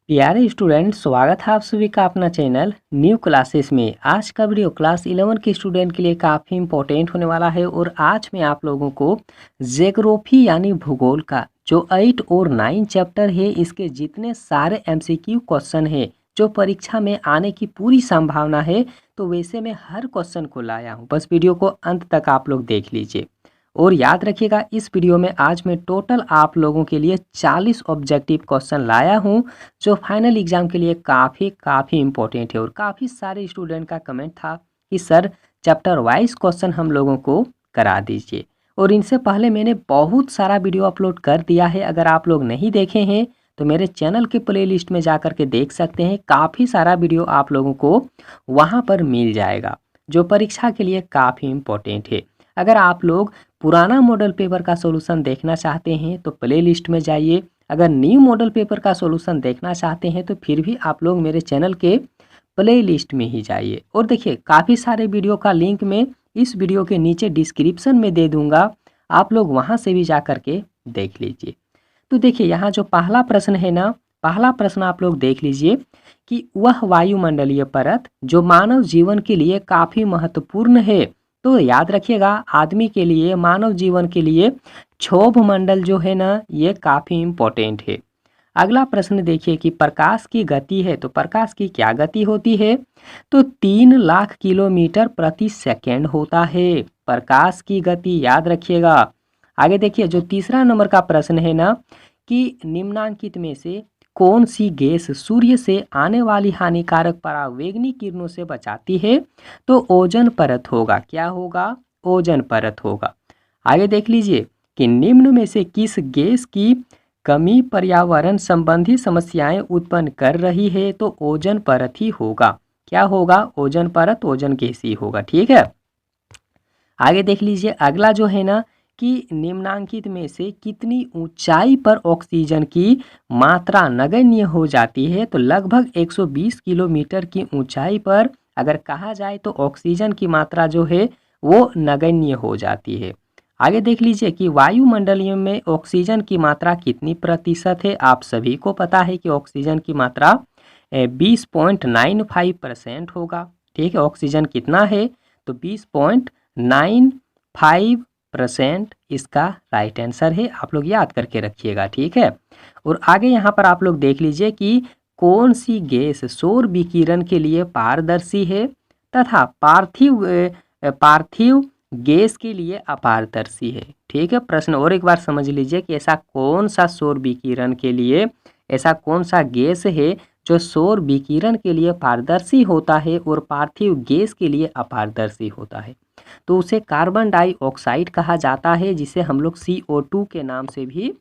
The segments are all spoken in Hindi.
प्यारे स्टूडेंट, स्वागत है आप सभी का अपना चैनल न्यू क्लासेस में। आज का वीडियो क्लास 11 के स्टूडेंट के लिए काफ़ी इंपॉर्टेंट होने वाला है और आज मैं आप लोगों को ज्योग्राफी यानी भूगोल का जो 8 और 9 चैप्टर है इसके जितने सारे एमसीक्यू क्वेश्चन है जो परीक्षा में आने की पूरी संभावना है, तो वैसे मैं हर क्वेश्चन को लाया हूँ। बस वीडियो को अंत तक आप लोग देख लीजिए और याद रखिएगा, इस वीडियो में आज मैं टोटल आप लोगों के लिए 40 ऑब्जेक्टिव क्वेश्चन लाया हूँ जो फाइनल एग्जाम के लिए काफ़ी इंपॉर्टेंट है। और काफ़ी सारे स्टूडेंट का कमेंट था कि सर चैप्टर वाइज क्वेश्चन हम लोगों को करा दीजिए, और इनसे पहले मैंने बहुत सारा वीडियो अपलोड कर दिया है। अगर आप लोग नहीं देखे हैं तो मेरे चैनल के प्लेलिस्ट में जा कर के देख सकते हैं। काफ़ी सारा वीडियो आप लोगों को वहाँ पर मिल जाएगा जो परीक्षा के लिए काफ़ी इंपॉर्टेंट है। अगर आप लोग पुराना मॉडल पेपर का सॉल्यूशन देखना चाहते हैं तो प्ले लिस्ट में जाइए। अगर न्यू मॉडल पेपर का सॉल्यूशन देखना चाहते हैं तो फिर भी आप लोग मेरे चैनल के प्ले लिस्ट में ही जाइए। और देखिए, काफ़ी सारे वीडियो का लिंक मैं इस वीडियो के नीचे डिस्क्रिप्शन में दे दूंगा, आप लोग वहां से भी जा कर के देख लीजिए। तो देखिए, यहाँ जो पहला प्रश्न है ना, पहला प्रश्न आप लोग देख लीजिए कि वह वायुमंडलीय परत जो मानव जीवन के लिए काफ़ी महत्वपूर्ण है। तो याद रखिएगा, आदमी के लिए, मानव जीवन के लिए क्षोभ मंडल जो है ना, ये काफ़ी इम्पोर्टेंट है। अगला प्रश्न देखिए कि प्रकाश की गति है, तो प्रकाश की क्या गति होती है? तो 3 लाख किलोमीटर प्रति सेकेंड होता है प्रकाश की गति, याद रखिएगा। आगे देखिए, जो तीसरा नंबर का प्रश्न है ना कि निम्नांकित में से कौन सी गैस सूर्य से आने वाली हानिकारक परावैंगनी किरणों से बचाती है? तो ओजोन परत होगा। क्या होगा? ओजोन परत होगा। आगे देख लीजिए कि निम्न में से किस गैस की कमी पर्यावरण संबंधी समस्याएं उत्पन्न कर रही है? तो ओजोन परत ही होगा। क्या होगा? ओजोन परत, ओजोन गैस ही होगा। ठीक है। आगे देख लीजिए, अगला जो है ना कि निम्नांकित में से कितनी ऊंचाई पर ऑक्सीजन की मात्रा नगण्य हो जाती है? तो लगभग 120 किलोमीटर की ऊंचाई पर अगर कहा जाए तो ऑक्सीजन की मात्रा जो है वो नगण्य हो जाती है। आगे देख लीजिए कि वायुमंडलीय में ऑक्सीजन की मात्रा कितनी प्रतिशत है? आप सभी को पता है कि ऑक्सीजन की मात्रा 20.95% होगा। ठीक है, ऑक्सीजन कितना है? तो 20.95% इसका राइट आंसर है। आप लोग याद करके रखिएगा। ठीक है। और आगे यहाँ पर आप लोग देख लीजिए कि कौन सी गैस सौर विकिरण के लिए पारदर्शी है तथा पार्थिव गैस के लिए अपारदर्शी है। ठीक है। प्रश्न और एक बार समझ लीजिए कि ऐसा कौन सा सौर विकिरण के लिए, ऐसा कौन सा गैस है जो सौर विकिरण के लिए पारदर्शी होता है और पार्थिव गैस के लिए अपारदर्शी होता है? तो उसे कार्बन डाइऑक्साइड कहा जाता है, जिसे हम लोग CO2 के नाम से भी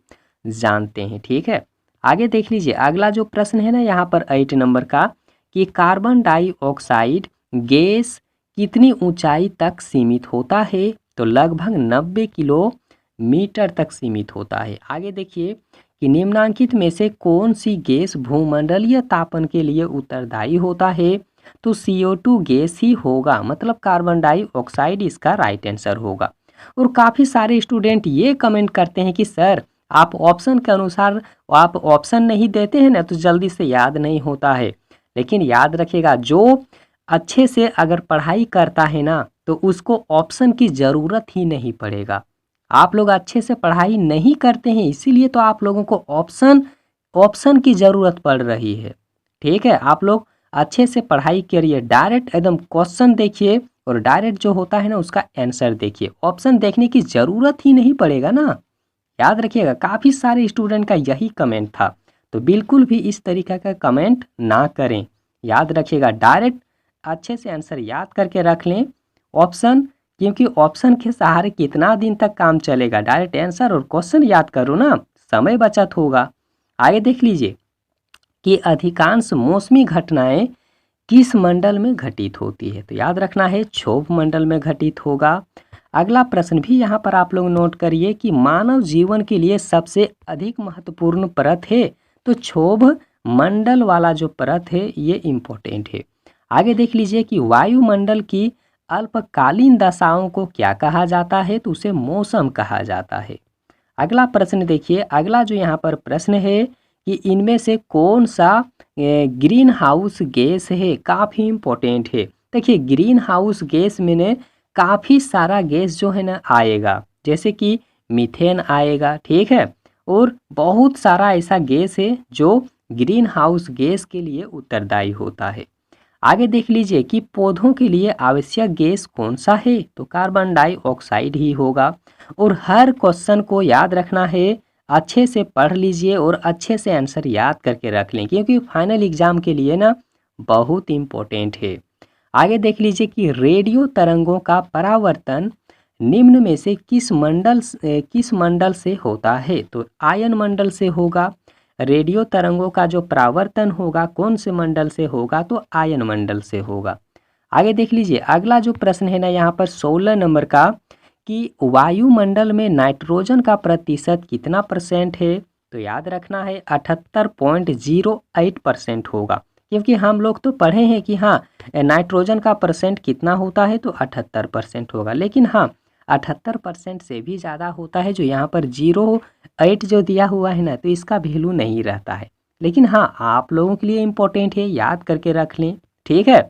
जानते हैं। ठीक है। आगे देख लीजिए, अगला जो प्रश्न है ना यहाँ पर 8 नंबर का कि कार्बन डाइऑक्साइड गैस कितनी ऊंचाई तक सीमित होता है? तो लगभग 90 किलोमीटर तक सीमित होता है। आगे देखिए कि निम्नांकित में से कौन सी गैस भूमंडलीय तापन के लिए उत्तरदायी होता है? तो CO2 गैस ही होगा, मतलब कार्बन डाइऑक्साइड इसका राइट आंसर होगा। और काफ़ी सारे स्टूडेंट ये कमेंट करते हैं कि सर आप ऑप्शन के अनुसार आप ऑप्शन नहीं देते हैं ना, तो जल्दी से याद नहीं होता है। लेकिन याद रखिएगा, जो अच्छे से अगर पढ़ाई करता है ना तो उसको ऑप्शन की ज़रूरत ही नहीं पड़ेगा। आप लोग अच्छे से पढ़ाई नहीं करते हैं, इसीलिए तो आप लोगों को ऑप्शन की ज़रूरत पड़ रही है। ठीक है। आप लोग अच्छे से पढ़ाई करिए, डायरेक्ट एकदम क्वेश्चन देखिए और डायरेक्ट जो होता है ना उसका आंसर देखिए। ऑप्शन देखने की ज़रूरत ही नहीं पड़ेगा ना। याद रखिएगा, काफ़ी सारे स्टूडेंट का यही कमेंट था, तो बिल्कुल भी इस तरीके का कमेंट ना करें। याद रखिएगा, डायरेक्ट अच्छे से आंसर याद करके रख लें। ऑप्शन, क्योंकि ऑप्शन के सहारे कितना दिन तक काम चलेगा? डायरेक्ट आंसर और क्वेश्चन याद करो ना, समय बचत होगा। आगे देख लीजिए कि अधिकांश मौसमी घटनाएं किस मंडल में घटित होती है? तो याद रखना है क्षोभ मंडल में घटित होगा। अगला प्रश्न भी यहाँ पर आप लोग नोट करिए कि मानव जीवन के लिए सबसे अधिक महत्वपूर्ण परत है? तो क्षोभ मंडल वाला जो परत है ये इम्पोर्टेंट है। आगे देख लीजिए कि वायुमंडल की अल्पकालीन दशाओं को क्या कहा जाता है? तो उसे मौसम कहा जाता है। अगला प्रश्न देखिए, अगला जो यहाँ पर प्रश्न है कि इनमें से कौन सा ग्रीन हाउस गैस है काफ़ी इम्पोर्टेंट है। देखिए ग्रीन हाउस गैस में ने काफ़ी सारा गैस जो है ना आएगा, जैसे कि मीथेन आएगा, ठीक है, और बहुत सारा ऐसा गैस है जो ग्रीन हाउस गैस के लिए उत्तरदायी होता है। आगे देख लीजिए कि पौधों के लिए आवश्यक गैस कौन सा है, तो कार्बन डाइऑक्साइड ही होगा। और हर क्वेश्चन को याद रखना है, अच्छे से पढ़ लीजिए और अच्छे से आंसर याद करके रख लें, क्योंकि फाइनल एग्जाम के लिए ना बहुत इम्पोर्टेंट है। आगे देख लीजिए कि रेडियो तरंगों का परावर्तन निम्न में से किस मंडल से होता है, तो आयन मंडल से होगा। रेडियो तरंगों का जो परावर्तन होगा कौन से मंडल से होगा, तो आयन मंडल से होगा। आगे देख लीजिए अगला जो प्रश्न है ना यहाँ पर 16 नंबर का, कि वायुमंडल में नाइट्रोजन का प्रतिशत कितना परसेंट है, तो याद रखना है 78.08% होगा, क्योंकि हम लोग तो पढ़े हैं कि हाँ नाइट्रोजन का परसेंट कितना होता है, तो 78% होगा। लेकिन हाँ 78% से भी ज़्यादा होता है, जो यहाँ पर 08 जो दिया हुआ है ना, तो इसका वैल्यू नहीं रहता है। लेकिन हाँ आप लोगों के लिए इम्पोर्टेंट है, याद करके रख लें, ठीक है।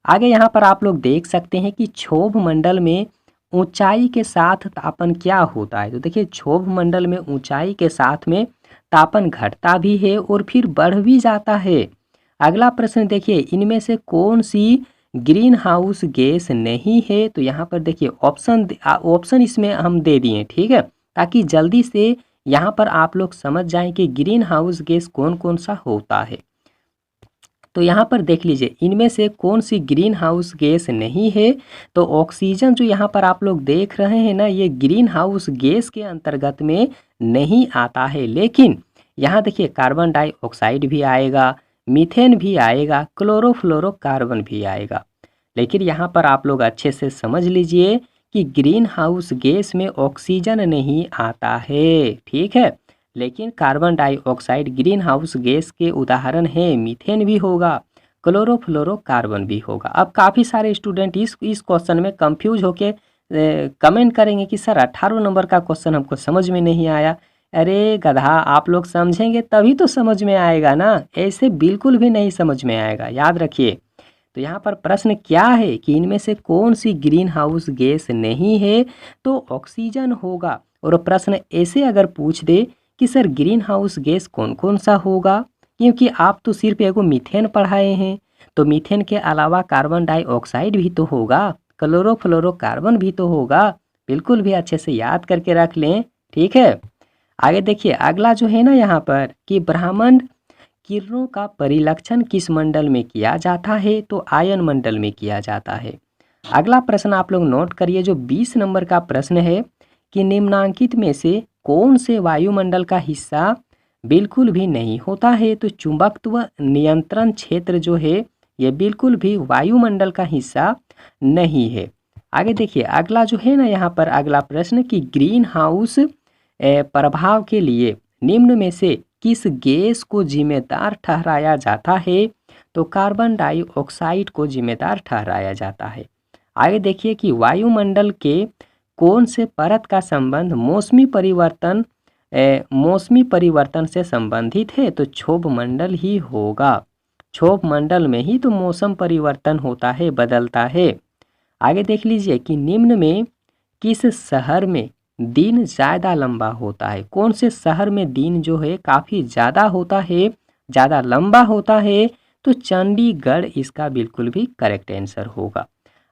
आगे यहाँ पर आप लोग देख सकते हैं कि क्षोभ मंडल में ऊंचाई के साथ तापन क्या होता है, तो देखिए क्षोभ मंडल में ऊंचाई के साथ में तापन घटता भी है और फिर बढ़ भी जाता है। अगला प्रश्न देखिए, इनमें से कौन सी ग्रीन हाउस गैस नहीं है, तो यहाँ पर देखिए ऑप्शन इसमें हम दे दिए, ठीक है, ताकि जल्दी से यहाँ पर आप लोग समझ जाएं कि ग्रीन हाउस गैस कौन कौन सा होता है। तो यहाँ पर देख लीजिए इनमें से कौन सी ग्रीन हाउस गैस नहीं है, तो ऑक्सीजन जो यहाँ पर आप लोग देख रहे हैं ना, ये ग्रीन हाउस गैस के अंतर्गत में नहीं आता है। लेकिन यहाँ देखिए कार्बन डाइऑक्साइड भी आएगा, मीथेन भी आएगा, क्लोरोफ्लोरोकार्बन भी आएगा। लेकिन यहाँ पर आप लोग अच्छे से समझ लीजिए कि ग्रीन हाउस गैस में ऑक्सीजन नहीं आता है, ठीक है, लेकिन carbon dioxide green house gas के उदाहरण है, मीथेन भी होगा, क्लोरोफ्लोरोकार्बन भी होगा। अब काफ़ी सारे स्टूडेंट इस क्वेश्चन में कंफ्यूज होके कमेंट करेंगे कि सर 18 नंबर का क्वेश्चन हमको समझ में नहीं आया। अरे गधा, आप लोग समझेंगे तभी तो समझ में आएगा ना, ऐसे बिल्कुल भी नहीं समझ में आएगा, याद रखिए। तो यहाँ पर प्रश्न क्या है कि इनमें से कौन सी ग्रीन हाउस गैस नहीं है, तो ऑक्सीजन होगा। और प्रश्न ऐसे अगर पूछ दे कि सर ग्रीन हाउस गैस कौन कौन सा होगा, क्योंकि आप तो सिर्फ एगो मीथेन पढ़ाए हैं, तो मीथेन के अलावा कार्बन डाइऑक्साइड भी तो होगा, क्लोरोफ्लोरोकार्बन भी तो होगा। बिल्कुल भी अच्छे से याद करके रख लें, ठीक है। आगे देखिए अगला जो है ना यहाँ पर, कि ब्रह्मांड किरणों का परिलक्षण किस मंडल में किया जाता है, तो आयन मंडल में किया जाता है। अगला प्रश्न आप लोग नोट करिए, जो 20 नंबर का प्रश्न है, कि निम्नांकित में से कौन से वायुमंडल का हिस्सा बिल्कुल भी नहीं होता है, तो चुंबकत्व नियंत्रण क्षेत्र जो है ये बिल्कुल भी वायुमंडल का हिस्सा नहीं है। आगे देखिए अगला जो है ना यहाँ पर अगला प्रश्न, कि ग्रीन हाउस प्रभाव के लिए निम्न में से किस गैस को जिम्मेदार ठहराया जाता है, तो कार्बन डाइऑक्साइड को जिम्मेदार ठहराया जाता है। आगे देखिए कि वायुमंडल के कौन से परत का संबंध मौसमी परिवर्तन से संबंधित है, तो क्षोभ मंडल ही होगा। क्षोभ मंडल में ही तो मौसम परिवर्तन होता है, बदलता है। आगे देख लीजिए कि निम्न में किस शहर में दिन ज़्यादा लंबा होता है, कौन से शहर में दिन जो है काफ़ी ज़्यादा होता है, ज़्यादा लंबा होता है, तो चंडीगढ़ इसका बिल्कुल भी करेक्ट आंसर होगा।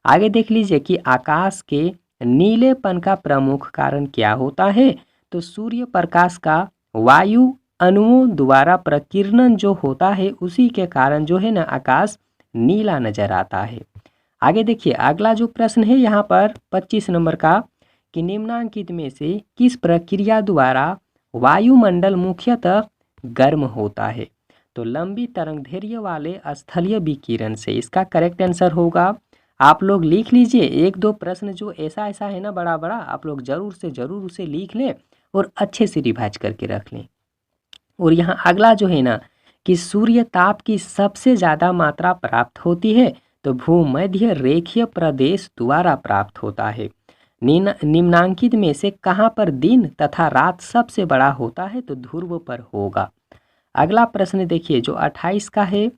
आगे देख लीजिए कि आकाश के नीलेपन का प्रमुख कारण क्या होता है, तो सूर्य प्रकाश का वायु अणुओं द्वारा प्रकीर्णन जो होता है उसी के कारण जो है ना आकाश नीला नजर आता है। आगे देखिए अगला जो प्रश्न है यहाँ पर 25 नंबर का, कि निम्नांकित में से किस प्रक्रिया द्वारा वायुमंडल मुख्यतः गर्म होता है, तो लंबी तरंगदैर्घ्य वाले स्थलीय विकिरण से इसका करेक्ट आंसर होगा। आप लोग लिख लीजिए, एक दो प्रश्न जो ऐसा ऐसा है ना बड़ा बड़ा, आप लोग ज़रूर से ज़रूर उसे लिख लें और अच्छे से रिवाइज करके रख लें। और यहाँ अगला जो है ना, कि सूर्य ताप की सबसे ज़्यादा मात्रा प्राप्त होती है, तो भूमध्य रेखीय प्रदेश द्वारा प्राप्त होता है। निम्नांकित में से कहाँ पर दिन तथा रात सबसे बड़ा होता है, तो ध्रुव पर होगा। अगला प्रश्न देखिए जो 28 का है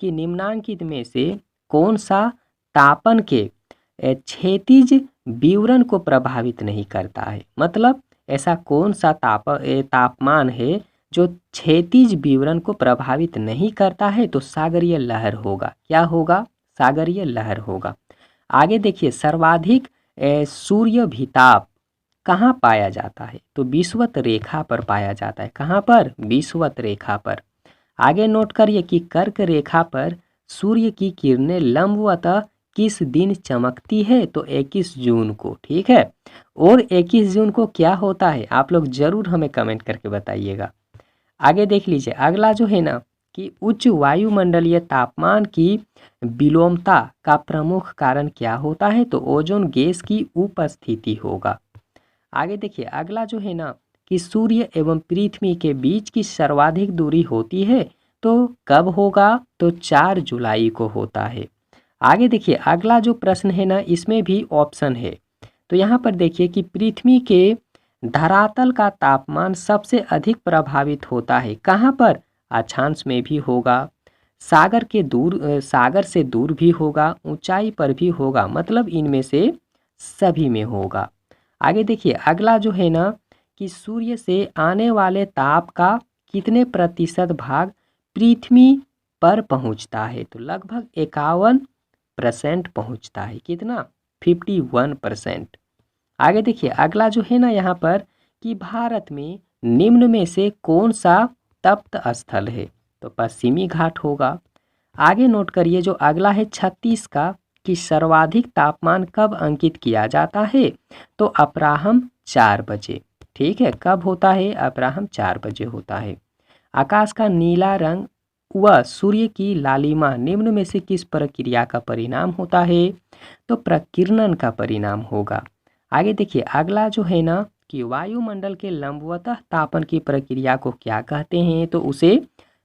कि निम्नांकित में से कौन सा तापन के क्षैतिज विवरण को प्रभावित नहीं करता है। मतलब ऐसा कौन सा तापमान है जो क्षैतिज विवरण को प्रभावित नहीं करता है, तो सागरीय लहर होगा। क्या होगा? सागरीय लहर होगा। आगे देखिए सर्वाधिक सूर्यभिताप कहाँ पाया जाता है, तो विषुवत रेखा पर पाया जाता है। कहाँ पर? विषुवत रेखा पर। आगे नोट करिए कि कर्क रेखा पर सूर्य की किरणें लंबवतः किस दिन चमकती है, तो 21 जून को। ठीक है, और 21 जून को क्या होता है आप लोग जरूर हमें कमेंट करके बताइएगा। आगे देख लीजिए अगला जो है ना कि उच्च वायुमंडलीय तापमान की विलोमता का प्रमुख कारण क्या होता है, तो ओजोन गैस की उपस्थिति होगा। आगे देखिए अगला जो है ना कि सूर्य एवं पृथ्वी के बीच की सर्वाधिक दूरी होती है, तो कब होगा, तो 4 जुलाई को होता है। आगे देखिए अगला जो प्रश्न है ना इसमें भी ऑप्शन है। तो यहाँ पर देखिए कि पृथ्वी के धरातल का तापमान सबसे अधिक प्रभावित होता है। कहाँ पर? अक्षांश में भी होगा, सागर से दूर भी होगा, ऊंचाई पर भी होगा। मतलब इनमें से सभी में होगा। आगे देखिए अगला जो है ना कि सूर्य से आने वाले ताप का कितने प्रतिशत भाग पृथ्वी पर पहुंचता है, तो लगभग 51% पहुंचता है। कितना? 51%। आगे देखिए अगला जो है ना यहाँ पर कि भारत में निम्न में से कौन सा तप्त स्थल है, तो पश्चिमी घाट होगा। आगे नोट करिए जो अगला है 36 का कि सर्वाधिक तापमान कब अंकित किया जाता है, तो अपराह्न 4 बजे। ठीक है, कब होता है? अपराह्न 4 बजे होता है। आकाश का नीला रंग व सूर्य की लालिमा निम्न में से किस प्रक्रिया का परिणाम होता है, तो प्रकीर्णन का परिणाम होगा। आगे देखिए अगला जो है ना कि वायुमंडल के लंबवतः तापन की प्रक्रिया को क्या कहते हैं, तो उसे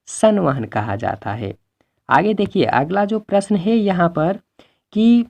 संवहन कहा जाता है। आगे देखिए अगला जो प्रश्न है यहाँ पर कि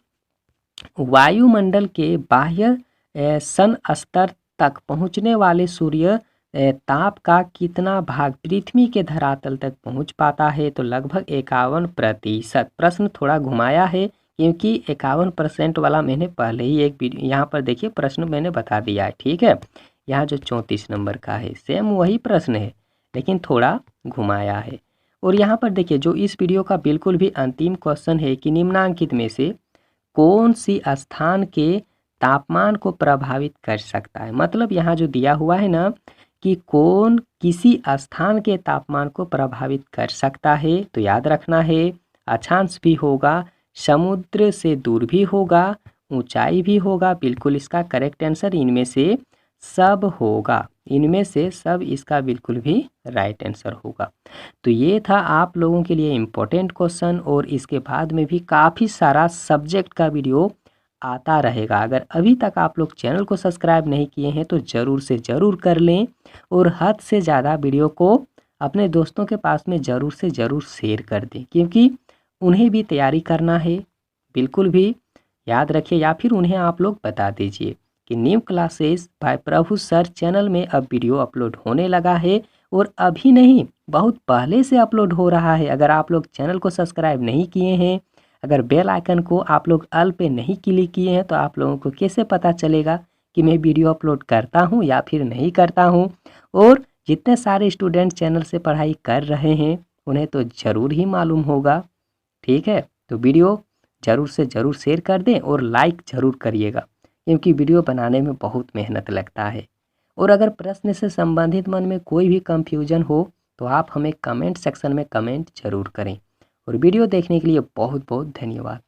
वायुमंडल के बाह्य सन स्तर तक पहुँचने वाले सूर्य ताप का कितना भाग पृथ्वी के धरातल तक पहुँच पाता है, तो लगभग 51%। प्रश्न थोड़ा घुमाया है क्योंकि 51% वाला मैंने पहले ही एक वीडियो यहाँ पर देखिए प्रश्न मैंने बता दिया है। ठीक है, यहाँ जो 34 नंबर का है सेम वही प्रश्न है लेकिन थोड़ा घुमाया है। और यहाँ पर देखिए जो इस वीडियो का बिल्कुल भी अंतिम क्वेश्चन है कि निम्नांकित में से कौन सी स्थान के तापमान को प्रभावित कर सकता है। मतलब यहाँ जो दिया हुआ है ना कि कौन किसी स्थान के तापमान को प्रभावित कर सकता है, तो याद रखना है अक्षांश भी होगा, समुद्र से दूर भी होगा, ऊंचाई भी होगा। बिल्कुल इसका करेक्ट आंसर इनमें से सब होगा। इनमें से सब इसका बिल्कुल भी राइट आंसर होगा। तो ये था आप लोगों के लिए इम्पोर्टेंट क्वेश्चन और इसके बाद में भी काफ़ी सारा सब्जेक्ट का वीडियो आता रहेगा। अगर अभी तक आप लोग चैनल को सब्सक्राइब नहीं किए हैं तो ज़रूर से ज़रूर कर लें और हद से ज़्यादा वीडियो को अपने दोस्तों के पास में ज़रूर से ज़रूर शेयर कर दें क्योंकि उन्हें भी तैयारी करना है। बिल्कुल भी याद रखिए या फिर उन्हें आप लोग बता दीजिए कि न्यू क्लासेस बाय प्रभु सर चैनल में अब वीडियो अपलोड होने लगा है और अभी नहीं बहुत पहले से अपलोड हो रहा है। अगर आप लोग चैनल को सब्सक्राइब नहीं किए हैं, अगर बेल आइकन को आप लोग ऑल पे नहीं क्लिक किए हैं, तो आप लोगों को कैसे पता चलेगा कि मैं वीडियो अपलोड करता हूं या फिर नहीं करता हूं। और जितने सारे स्टूडेंट चैनल से पढ़ाई कर रहे हैं उन्हें तो ज़रूर ही मालूम होगा। ठीक है, तो वीडियो ज़रूर से ज़रूर शेयर कर दें और लाइक ज़रूर करिएगा क्योंकि वीडियो बनाने में बहुत मेहनत लगता है। और अगर प्रश्न से संबंधित मन में कोई भी कंफ्यूजन हो तो आप हमें कमेंट सेक्शन में कमेंट ज़रूर करें। और वीडियो देखने के लिए बहुत बहुत धन्यवाद।